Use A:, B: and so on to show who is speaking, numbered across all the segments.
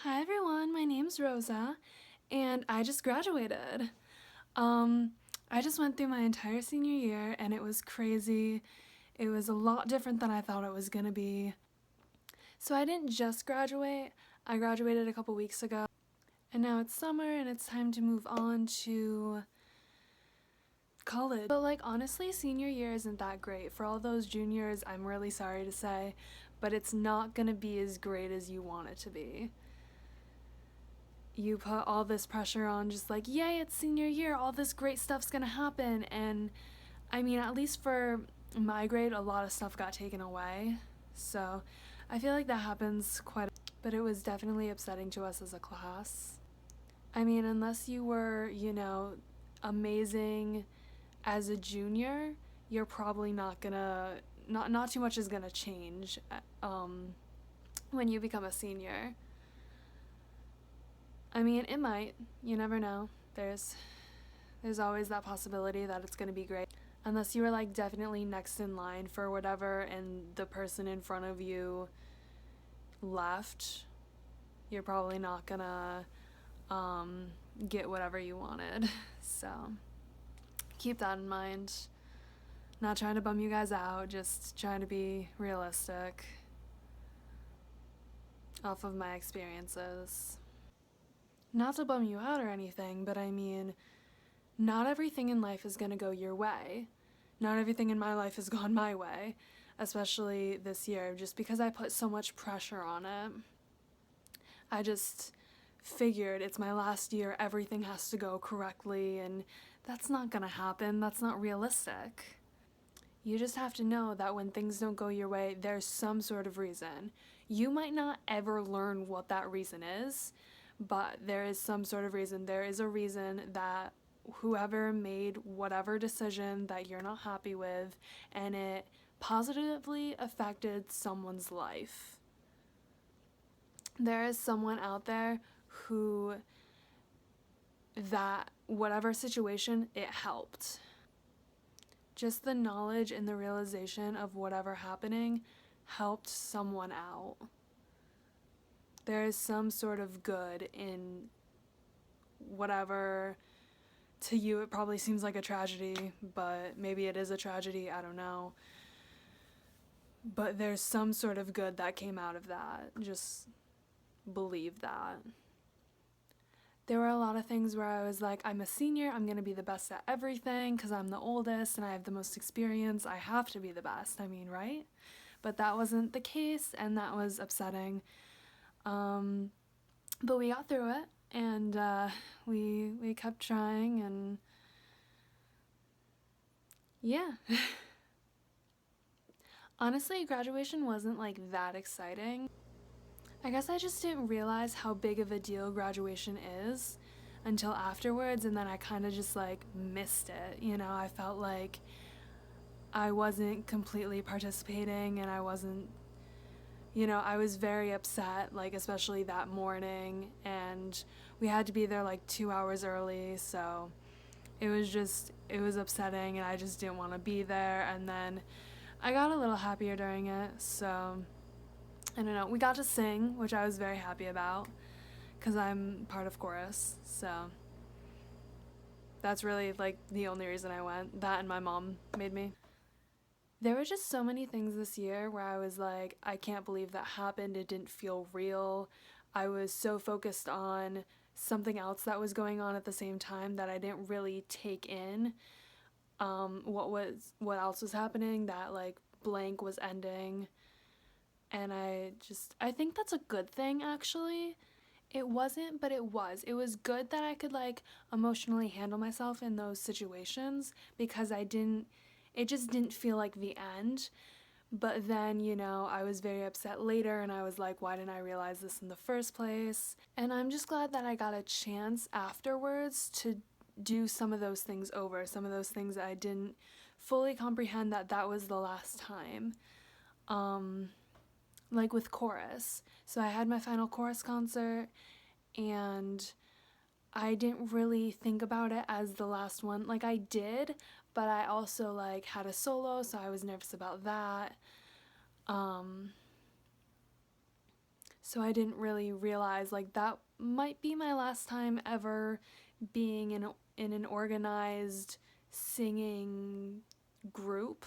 A: Hi everyone, my name's Rosa, and I just graduated. I just went through my entire senior year and it was crazy. It was a lot different than I thought it was gonna be. So I didn't just graduate, I graduated a couple weeks ago, and now it's summer and it's time to move on to college. But like honestly, senior year isn't that great. For all those juniors, I'm really sorry to say, but it's not gonna be as great as you want it to be. You put all this pressure on, just like, yay, it's senior year, all this great stuff's gonna happen. And I mean, at least for my grade, a lot of stuff got taken away. So I feel like that happens quite a bit, but it was definitely upsetting to us as a class. I mean, unless you were, amazing as a junior, you're probably not gonna, not too much is gonna change when you become a senior. I mean, it might. You never know. There's always that possibility that it's going to be great. Unless you were like definitely next in line for whatever and the person in front of you left, you're probably not going to get whatever you wanted. So, keep that in mind. Not trying to bum you guys out, just trying to be realistic off of my experiences. Not to bum you out or anything, but I mean, not everything in life is going to go your way. Not everything in my life has gone my way, especially this year, just because I put so much pressure on it. I just figured it's my last year, everything has to go correctly, and that's not going to happen. That's not realistic. You just have to know that when things don't go your way, there's some sort of reason. You might not ever learn what that reason is, but there is some sort of reason. There is a reason that whoever made whatever decision that you're not happy with and it positively affected someone's life. There is someone out there who that whatever situation it helped. Just the knowledge and the realization of whatever happening helped someone out. There is some sort of good in whatever. To you it probably seems like a tragedy, but maybe it is a tragedy, I don't know. But there's some sort of good that came out of that. Just believe that. There were a lot of things where I was like, I'm a senior, I'm gonna be the best at everything because I'm the oldest and I have the most experience. I have to be the best, I mean, right? But that wasn't the case, and that was upsetting. But we got through it, and we kept trying, and yeah. Honestly, graduation wasn't like that exciting. I guess I just didn't realize how big of a deal graduation is until afterwards, and then I kind of just like missed it. I felt like I wasn't completely participating, and I wasn't, I was very upset, like, especially that morning, and we had to be there like 2 hours early, so it was upsetting, and I just didn't want to be there, and then I got a little happier during it, so I don't know. We got to sing, which I was very happy about because I'm part of chorus, so that's really like the only reason I went. That and my mom made me. There were just so many things this year where I was like, I can't believe that happened. It didn't feel real. I was so focused on something else that was going on at the same time that I didn't really take in what else was happening, that like blank was ending. And I think that's a good thing, actually. It wasn't, but it was. It was good that I could like emotionally handle myself in those situations because it just didn't feel like the end. But then, I was very upset later, and I was like, why didn't I realize this in the first place? And I'm just glad that I got a chance afterwards to do some of those things over, some of those things that I didn't fully comprehend that was the last time. Like with chorus. So I had my final chorus concert, and I didn't really think about it as the last one. Like I did, but I also like had a solo, so I was nervous about that. Um So I didn't really realize like that might be my last time ever being in an organized singing group.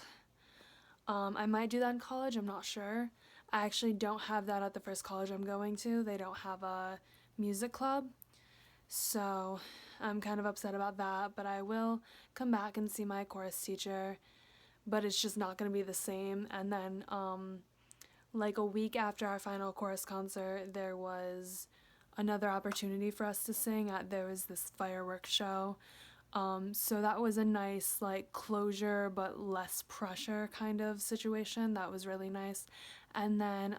A: I might do that in college, I'm not sure. I actually don't have that at the first college I'm going to. They don't have a music club. So I'm kind of upset about that, but I will come back and see my chorus teacher, but it's just not going to be the same. And then like a week after our final chorus concert, there was another opportunity for us to sing at there was this fireworks show. So that was a nice like closure but less pressure kind of situation. That was really nice. And then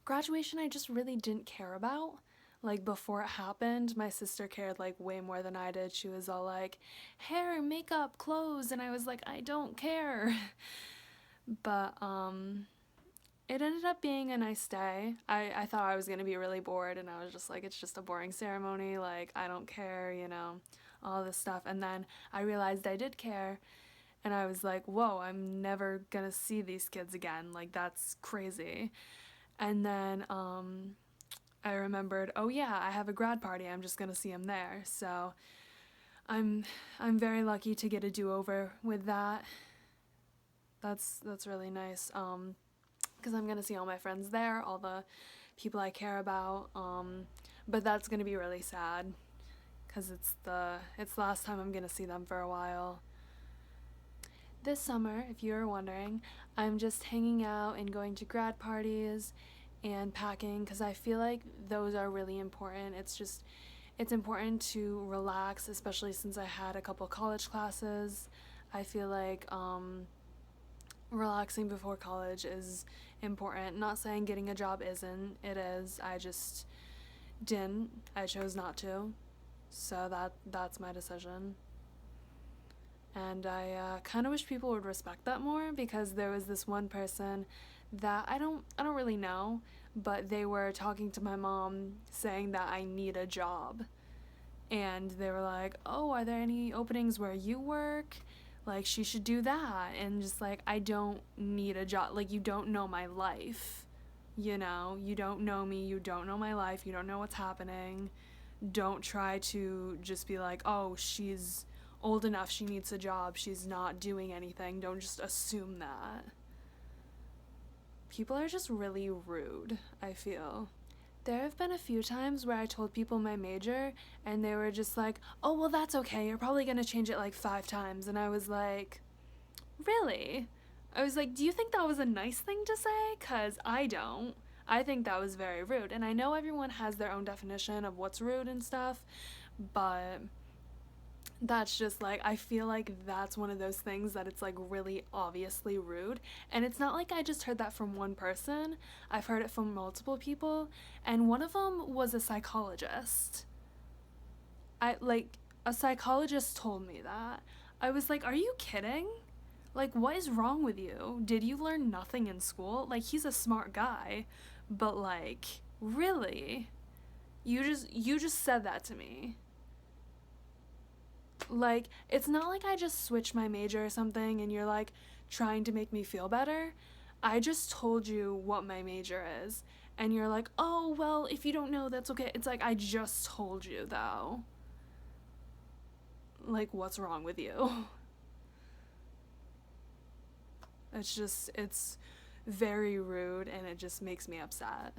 A: graduation I just really didn't care about. Like before it happened, my sister cared like way more than I did. She was all like, hair, makeup, clothes, and I was like, I don't care. But it ended up being a nice day. I thought I was gonna be really bored, and I was just like, it's just a boring ceremony, like I don't care, you know, all this stuff. And then I realized I did care, and I was like, whoa, I'm never gonna see these kids again, like that's crazy. And then I remembered, oh yeah, I have a grad party, I'm just gonna see them there. So I'm very lucky to get a do-over with that. That's really nice. Because I'm gonna see all my friends there, all the people I care about. But that's gonna be really sad because it's the last time I'm gonna see them for a while. This summer, if you were wondering, I'm just hanging out and going to grad parties and packing because I feel like those are really important. It's important to relax, especially since I had a couple college classes. I feel like relaxing before college is important. Not saying getting a job isn't, it is. I just didn't. I chose not to. So that's my decision. And I kind of wish people would respect that more because there was this one person that I don't really know, but they were talking to my mom saying that I need a job. And they were like, "Oh, are there any openings where you work? Like she should do that." And just like, I don't need a job. Like you don't know my life. You know, you don't know me, you don't know my life, you don't know what's happening. Don't try to just be like, "Oh, she's old enough, she needs a job, she's not doing anything." Don't just assume that. People are just really rude, I feel. There have been a few times where I told people my major and they were just like, "Oh, well, that's okay. You're probably gonna change it like 5 times." And I was like, "Really?" I was like, "Do you think that was a nice thing to say? 'Cause I don't. I think that was very rude." And I know everyone has their own definition of what's rude and stuff, but that's just like, I feel like that's one of those things that it's like really obviously rude. And it's not like I just heard that from one person, I've heard it from multiple people, and one of them was a psychologist. A psychologist told me that. I was like, are you kidding? Like, what is wrong with you? Did you learn nothing in school? Like, he's a smart guy, but like, really? You just said that to me. Like, it's not like I just switched my major or something and you're like trying to make me feel better. I just told you what my major is. And you're like, "Oh, well, if you don't know, that's okay." It's like, I just told you, though. Like, what's wrong with you? It's very rude and it just makes me upset.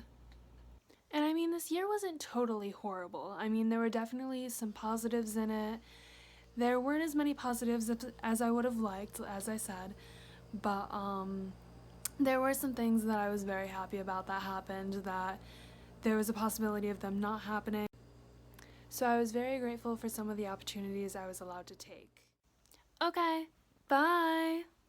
A: And I mean, this year wasn't totally horrible. I mean, there were definitely some positives in it. There weren't as many positives as I would have liked, as I said, but there were some things that I was very happy about that happened, that there was a possibility of them not happening. So I was very grateful for some of the opportunities I was allowed to take. Okay, bye!